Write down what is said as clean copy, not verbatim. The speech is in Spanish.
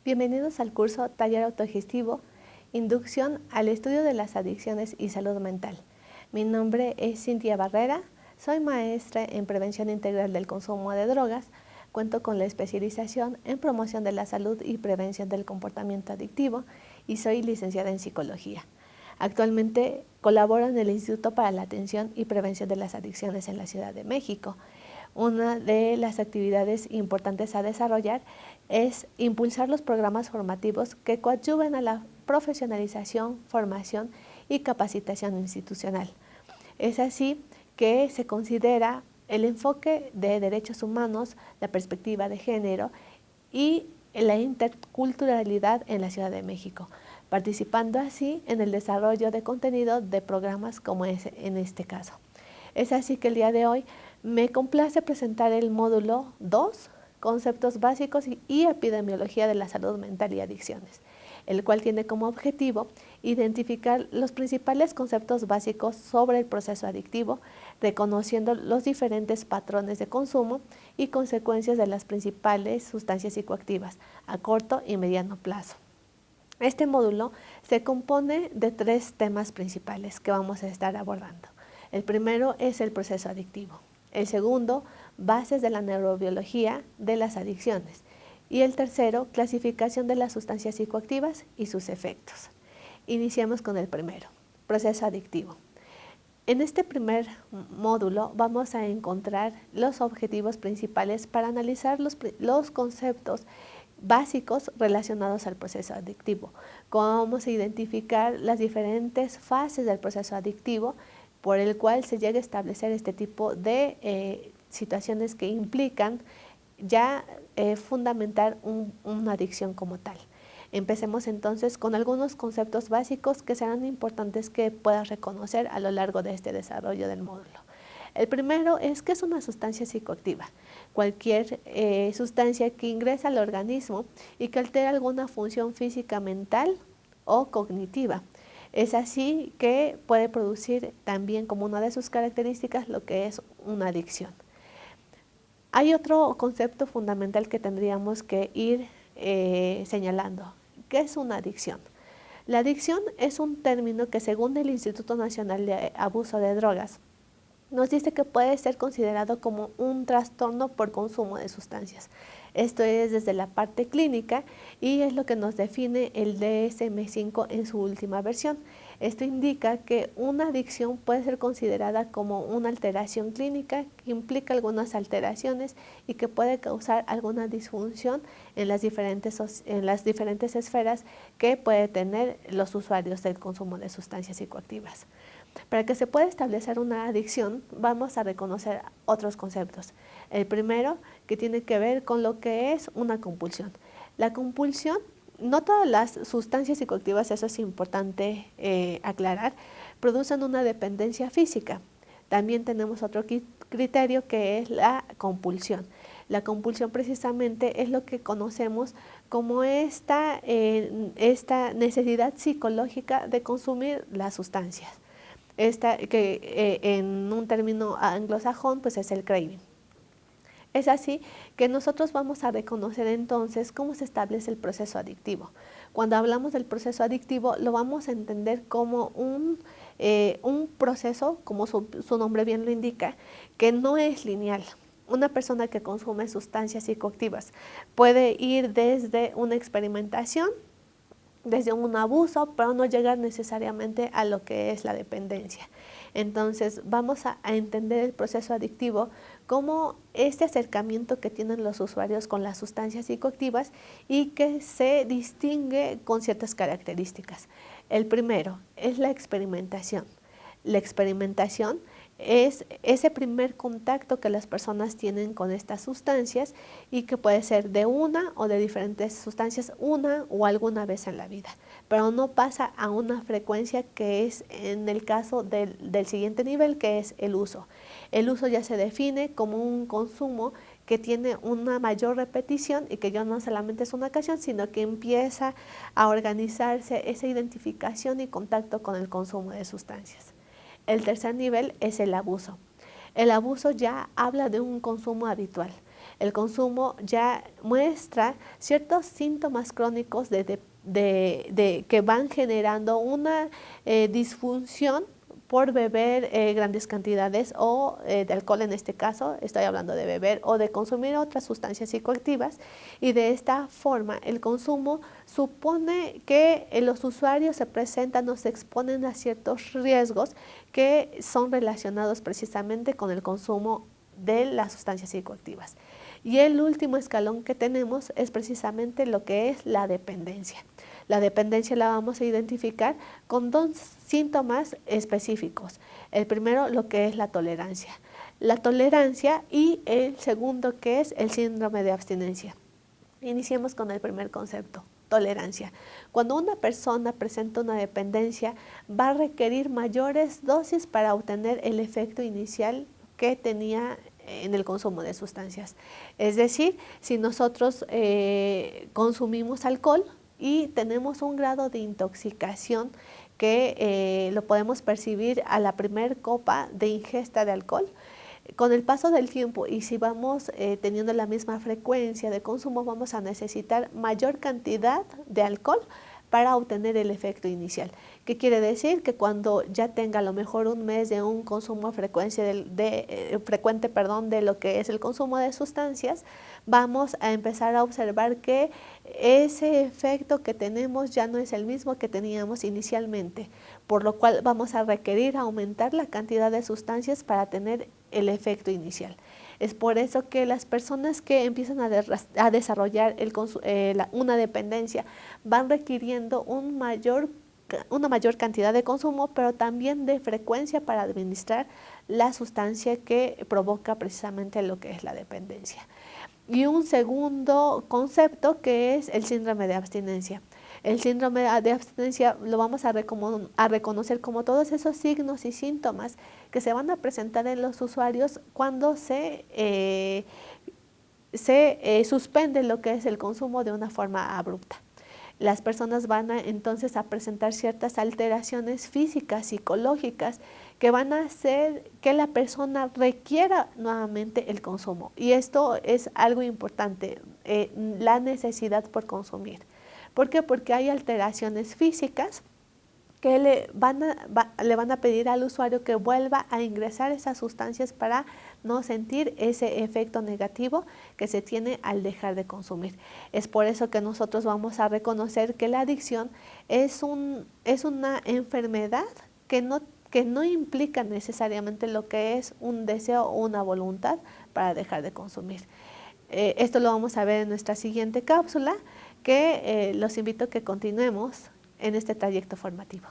Bienvenidos al curso Taller Autogestivo, Inducción al Estudio de las Adicciones y Salud Mental. Mi nombre es Cintia Barrera, soy maestra en Prevención Integral del Consumo de Drogas, cuento con la especialización en Promoción de la Salud y Prevención del Comportamiento Adictivo y soy licenciada en Psicología. Actualmente colaboro en el Instituto para la Atención y Prevención de las Adicciones en la Ciudad de México. Una de las actividades importantes a desarrollar es impulsar los programas formativos que coadyuven a la profesionalización, formación y capacitación institucional. Es así que se considera el enfoque de derechos humanos, la perspectiva de género y la interculturalidad en la Ciudad de México, participando así en el desarrollo de contenido de programas como es en este caso. Es así que el día de hoy me complace presentar el módulo 2, Conceptos Básicos y Epidemiología de la Salud Mental y Adicciones, el cual tiene como objetivo identificar los principales conceptos básicos sobre el proceso adictivo, reconociendo los diferentes patrones de consumo y consecuencias de las principales sustancias psicoactivas a corto y mediano plazo. Este módulo se compone de 3 temas principales que vamos a estar abordando. El primero es el proceso adictivo. El segundo, bases de la neurobiología de las adicciones. Y el tercero, clasificación de las sustancias psicoactivas y sus efectos. Iniciamos con el primero, proceso adictivo. En este primer módulo vamos a encontrar los objetivos principales para analizar los conceptos básicos relacionados al proceso adictivo, cómo se identificar las diferentes fases del proceso adictivo por el cual se llega a establecer este tipo de situaciones que implican ya fundamentar una adicción como tal. Empecemos entonces con algunos conceptos básicos que serán importantes que puedas reconocer a lo largo de este desarrollo del módulo. El primero es ¿qué es una sustancia psicoactiva? Cualquier sustancia que ingresa al organismo y que altera alguna función física, mental o cognitiva. Es así que puede producir también como una de sus características lo que es una adicción. Hay otro concepto fundamental que tendríamos que ir señalando. ¿Qué es una adicción? La adicción es un término que según el Instituto Nacional de Abuso de Drogas nos dice que puede ser considerado como un trastorno por consumo de sustancias. Esto es desde la parte clínica y es lo que nos define el DSM-5 en su última versión. Esto indica que una adicción puede ser considerada como una alteración clínica que implica algunas alteraciones y que puede causar alguna disfunción en las diferentes esferas que puede tener los usuarios del consumo de sustancias psicoactivas. Para que se pueda establecer una adicción, vamos a reconocer otros conceptos. El primero, que tiene que ver con lo que es una compulsión. La compulsión, no todas las sustancias psicoactivas, eso es importante aclarar, producen una dependencia física. También tenemos otro criterio que es la compulsión. La compulsión precisamente es lo que conocemos como esta necesidad psicológica de consumir las sustancias. En un término anglosajón pues es el craving. Es así que nosotros vamos a reconocer entonces cómo se establece el proceso adictivo. Cuando hablamos del proceso adictivo lo vamos a entender como un proceso, como su nombre bien lo indica, que no es lineal. Una persona que consume sustancias psicoactivas puede ir desde una experimentación, desde un abuso, pero no llegar necesariamente a lo que es la dependencia. Entonces vamos a entender el proceso adictivo como este acercamiento que tienen los usuarios con las sustancias psicoactivas y que se distingue con ciertas características. El primero es la experimentación. La experimentación es ese primer contacto que las personas tienen con estas sustancias y que puede ser de una o de diferentes sustancias una o alguna vez en la vida, pero no pasa a una frecuencia que es en el caso del siguiente nivel, que es el uso. El uso ya se define como un consumo que tiene una mayor repetición y que ya no solamente es una ocasión, sino que empieza a organizarse esa identificación y contacto con el consumo de sustancias. El tercer nivel es el abuso. El abuso ya habla de un consumo habitual. el consumo ya muestra ciertos síntomas crónicos que van generando una disfunción por beber grandes cantidades o de alcohol en este caso, estoy hablando de beber o de consumir otras sustancias psicoactivas, y de esta forma el consumo supone que los usuarios se presentan o se exponen a ciertos riesgos que son relacionados precisamente con el consumo de las sustancias psicoactivas. Y el último escalón que tenemos es precisamente lo que es la dependencia. La dependencia la vamos a identificar con dos síntomas específicos. El primero, lo que es la tolerancia. La tolerancia, y el segundo, que es el síndrome de abstinencia. Iniciemos con el primer concepto, tolerancia. Cuando una persona presenta una dependencia, va a requerir mayores dosis para obtener el efecto inicial que tenía en el consumo de sustancias. Es decir, si nosotros consumimos alcohol y tenemos un grado de intoxicación que lo podemos percibir a la primer copa de ingesta de alcohol, con el paso del tiempo, y si vamos teniendo la misma frecuencia de consumo, vamos a necesitar mayor cantidad de alcohol para obtener el efecto inicial. ¿Qué quiere decir? Que cuando ya tenga a lo mejor un mes de un consumo frecuente de lo que es el consumo de sustancias, vamos a empezar a observar que ese efecto que tenemos ya no es el mismo que teníamos inicialmente, por lo cual vamos a requerir aumentar la cantidad de sustancias para tener el efecto inicial. Es por eso que las personas que empiezan a desarrollar una dependencia van requiriendo una mayor cantidad de consumo, pero también de frecuencia para administrar la sustancia que provoca precisamente lo que es la dependencia. Y un segundo concepto que es el síndrome de abstinencia. El síndrome de abstinencia lo vamos a reconocer como todos esos signos y síntomas que se van a presentar en los usuarios cuando se suspende lo que es el consumo de una forma abrupta. Las personas van entonces a presentar ciertas alteraciones físicas, psicológicas, que van a hacer que la persona requiera nuevamente el consumo. Y esto es algo importante, la necesidad por consumir. ¿Por qué? Porque hay alteraciones físicas que le van a pedir al usuario que vuelva a ingresar esas sustancias para no sentir ese efecto negativo que se tiene al dejar de consumir. Es por eso que nosotros vamos a reconocer que la adicción es una enfermedad que no implica necesariamente lo que es un deseo o una voluntad para dejar de consumir. Esto lo vamos a ver en nuestra siguiente cápsula, que los invito a que continuemos en este trayecto formativo.